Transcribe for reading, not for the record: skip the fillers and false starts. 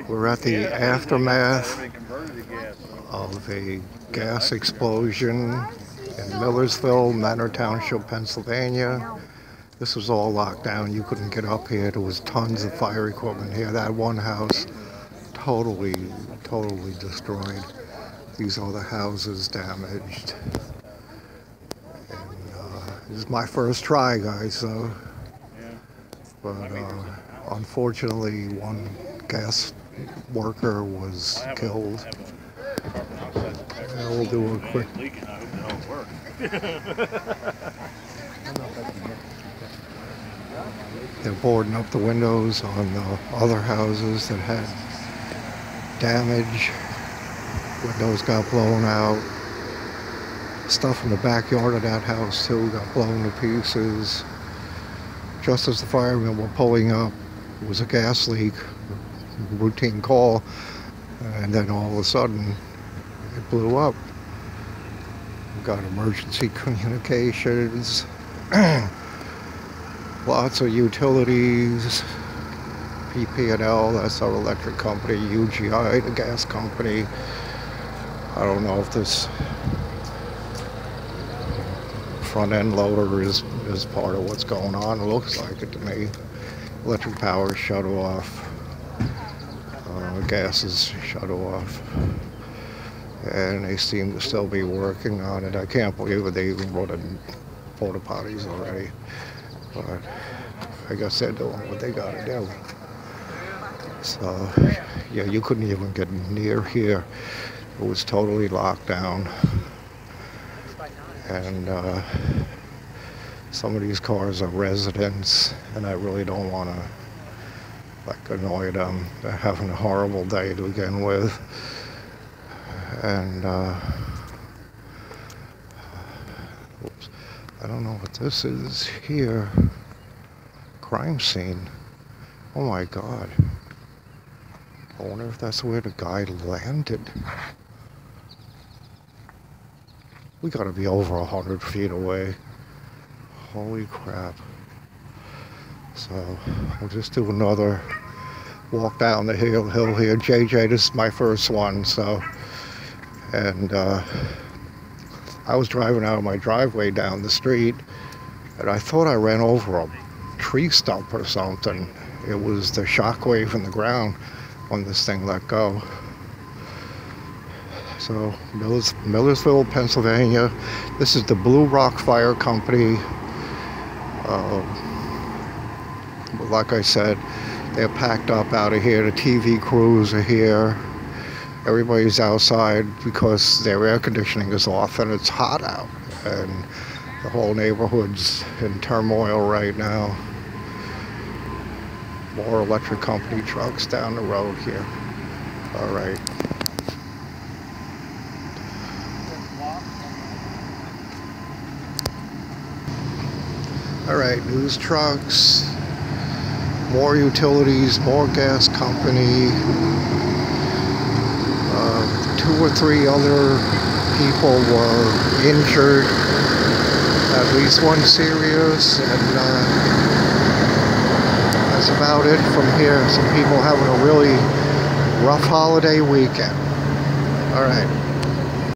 We're at the aftermath of a gas explosion in Millersville, Manor, Township, Pennsylvania. This was all locked down. You couldn't get up here. There was tons of fire equipment here. That one house totally destroyed. These other houses damaged. And this is my first try, guys, so. But unfortunately, one gas worker was killed. We'll do a quick. They're boarding up the windows on the other houses that had damage. Windows got blown out. Stuff in the backyard of that house too got blown to pieces. Just as the firemen were pulling up, it was a gas leak, routine call, and then all of a sudden it blew up. We got emergency communications, lots of utilities, PP&L, that's our electric company, UGI, the gas company. I don't know if this front end loader is part of what's going on. It looks like it to me. Electric power is shut off. Gas is shut off. And they seem to still be working on it. I can't believe it. They even brought in porta potties already. But I guess they're doing what they gotta do. So, yeah, you couldn't even get near here. It was totally locked down. And some of these cars are residents, and I really don't want to annoy them. They're having a horrible day to begin with. And oops, I don't know what this is here. Crime scene. Oh my God. I wonder if that's where the guy landed. We gotta be over 100 feet away. Holy crap. So we'll just do another walk down the hill here. JJ, this is my first one, so. And I was driving out of my driveway down the street, and I thought I ran over a tree stump or something. It was the shockwave in the ground when this thing let go. So, Millersville, Pennsylvania. This is the Blue Rock Fire Company. Like I said, they're packed up out of here. The TV crews are here. Everybody's outside because their air conditioning is off and it's hot out. And the whole neighborhood's in turmoil right now. More electric company trucks down the road here. All right. All right, news trucks, more utilities, more gas company, 2 or 3 other people were injured, at least one serious, and that's about it from here. Some people having a really rough holiday weekend. All right.